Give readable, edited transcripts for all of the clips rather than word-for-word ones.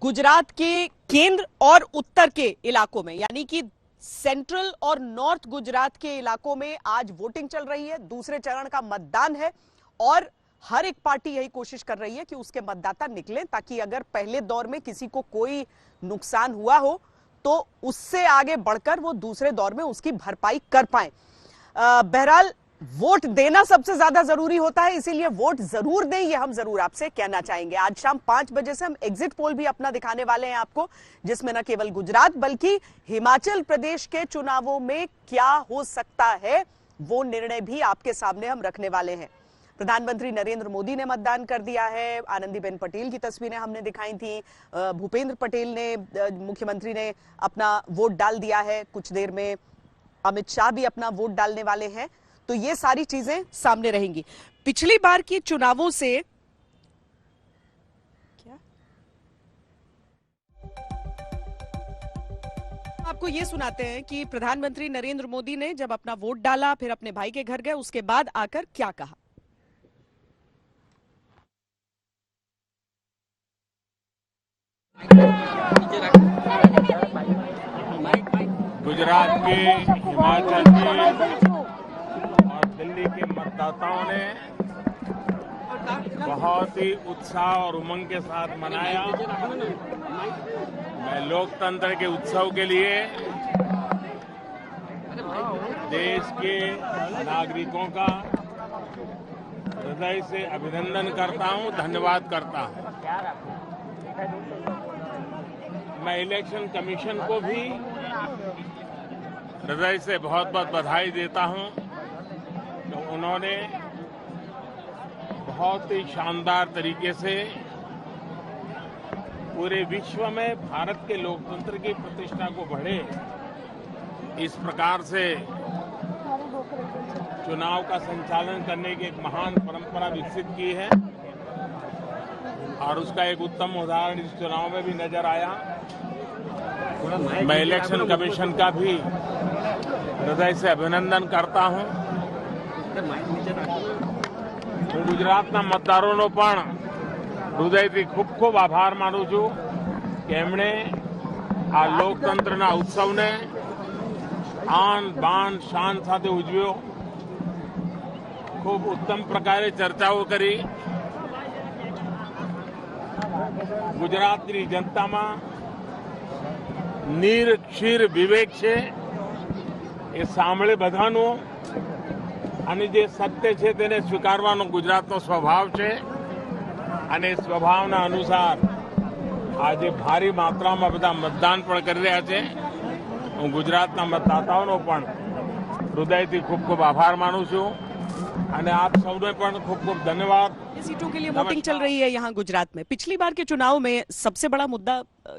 गुजरात के केंद्र और उत्तर के इलाकों में यानी कि सेंट्रल और नॉर्थ गुजरात के इलाकों में आज वोटिंग चल रही है। दूसरे चरण का मतदान है और हर एक पार्टी यही कोशिश कर रही है कि उसके मतदाता निकलें ताकि अगर पहले दौर में किसी को कोई नुकसान हुआ हो तो उससे आगे बढ़कर वो दूसरे दौर में उसकी भरपाई कर पाए। बहरहाल वोट देना सबसे ज्यादा जरूरी होता है, इसीलिए वोट जरूर दें, ये हम जरूर आपसे कहना चाहेंगे। आज शाम 5 बजे से हम एग्जिट पोल भी अपना दिखाने वाले हैं आपको, जिसमें न केवल गुजरात बल्कि हिमाचल प्रदेश के चुनावों में क्या हो सकता है वो निर्णय भी आपके सामने हम रखने वाले हैं। प्रधानमंत्री नरेंद्र मोदी ने मतदान कर दिया है, आनंदीबेन पटेल की तस्वीरें हमने दिखाई थी, भूपेंद्र पटेल ने मुख्यमंत्री ने अपना वोट डाल दिया है, कुछ देर में अमित शाह भी अपना वोट डालने वाले हैं। तो ये सारी चीजें सामने रहेंगी। पिछली बार के चुनावों से क्या आपको ये सुनाते हैं कि प्रधानमंत्री नरेंद्र मोदी ने जब अपना वोट डाला, फिर अपने भाई के घर गए, उसके बाद आकर क्या कहा। गुजरात के, हिमाचल के और दिल्ली के मतदाताओं ने बहुत ही उत्साह और उमंग के साथ मनाया। मैं लोकतंत्र के उत्सव के लिए देश के नागरिकों का हृदय से अभिनंदन करता हूं, धन्यवाद करता हूं। मैं इलेक्शन कमीशन को भी हृदय से बहुत बहुत बधाई देता हूं कि उन्होंने बहुत ही शानदार तरीके से पूरे विश्व में भारत के लोकतंत्र की प्रतिष्ठा को बढ़े, इस प्रकार से चुनाव का संचालन करने की एक महान परंपरा विकसित की है और उसका एक उत्तम उदाहरण इस चुनाव में भी नजर आया। मैं इलेक्शन कमीशन का भी हृदय से अभिनंदन करता हूं। હું ગુજરાતના મતદારોનો પણ હૃદયથી ખૂબ ખૂબ આભાર માનું છું કે એમણે આ લોકતંત્રના ઉત્સવને આન બાન શાન સાથે ઉજવ્યો। ખૂબ ઉત્તમ પ્રકારે ચર્ચાઓ કરી। ગુજરાતની જનતામાં નીર ક્ષીર વિવેક છે, એ સાંભળે બધાનું અને જે સત્ય છે તેને સ્વીકારવાનો ગુજરાતનો સ્વભાવ છે અને સ્વભાવના અનુસાર આજે ભારી માત્રામાં બધા મતદાન પણ કરી રહ્યા છે। હું ગુજરાતના મતદાતાઓનો પણ હૃદયથી ખૂબ ખૂબ આભાર માનું છું અને આપ સૌને પણ ખૂબ ખૂબ ધન્યવાદ। सीटों के लिए वोटिंग चल रही है यहाँ गुजरात में। पिछली बार के चुनाव में सबसे बड़ा मुद्दा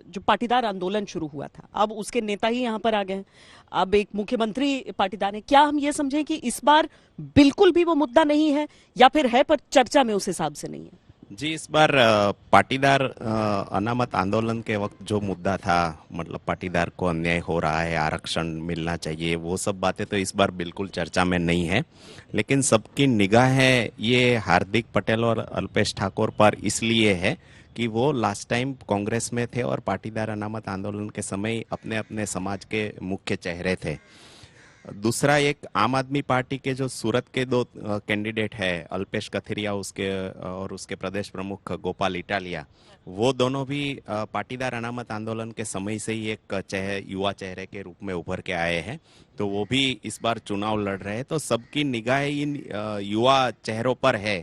जो पाटीदार आंदोलन शुरू हुआ था, अब उसके नेता ही यहाँ पर आ गए हैं, अब एक मुख्यमंत्री पाटीदार है। क्या हम ये समझें कि इस बार बिल्कुल भी वो मुद्दा नहीं है या फिर है पर चर्चा में उस हिसाब से नहीं है? जी, इस बार पाटीदार अनामत आंदोलन के वक्त जो मुद्दा था, मतलब पाटीदार को अन्याय हो रहा है, आरक्षण मिलना चाहिए, वो सब बातें तो इस बार बिल्कुल चर्चा में नहीं है। लेकिन सबकी निगाहें ये हार्दिक पटेल और अल्पेश ठाकोर पर इसलिए है कि वो लास्ट टाइम कांग्रेस में थे और पाटीदार अनामत आंदोलन के समय अपने अपने समाज के मुख्य चेहरे थे। दूसरा, एक आम आदमी पार्टी के जो सूरत के दो कैंडिडेट है, अल्पेश कथीरिया उसके और उसके प्रदेश प्रमुख गोपाल इटालिया, वो दोनों भी पाटीदार अनामत आंदोलन के समय से ही एक युवा चेहरे के रूप में उभर के आए हैं, तो वो भी इस बार चुनाव लड़ रहे हैं। तो सबकी निगाहें इन युवा चेहरों पर है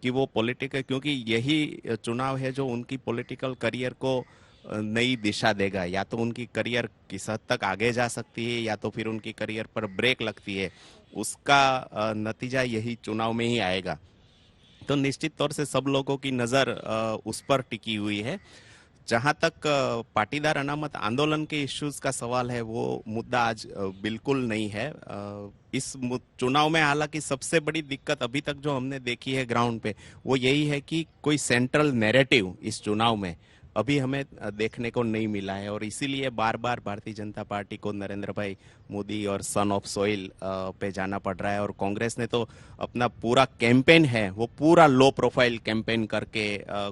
कि वो पॉलिटिकल, क्योंकि यही चुनाव है जो उनकी पॉलिटिकल करियर को नई दिशा देगा। या तो उनकी करियर किस हद तक आगे जा सकती है या तो फिर उनकी करियर पर ब्रेक लगती है, उसका नतीजा यही चुनाव में ही आएगा। तो निश्चित तौर से सब लोगों की नज़र उस पर टिकी हुई है। जहां तक पाटीदार अनामत आंदोलन के इश्यूज का सवाल है, वो मुद्दा आज बिल्कुल नहीं है इस चुनाव में। हालांकि सबसे बड़ी दिक्कत अभी तक जो हमने देखी है ग्राउंड पे, वो यही है कि कोई सेंट्रल नैरेटिव इस चुनाव में अभी हमें देखने को नहीं मिला है और इसीलिए बार बार भारतीय जनता पार्टी को नरेंद्र भाई मोदी और सन ऑफ सॉइल पे जाना पड़ रहा है। और कांग्रेस ने तो अपना पूरा कैंपेन है वो पूरा लो प्रोफाइल कैंपेन करके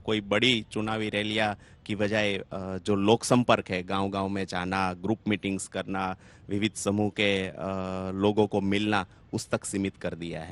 कोई बड़ी चुनावी रैलियां की बजाय जो लोक संपर्क है, गांव गांव में जाना, ग्रुप मीटिंग्स करना, विविध समूह के लोगों को मिलना, उस तक सीमित कर दिया है।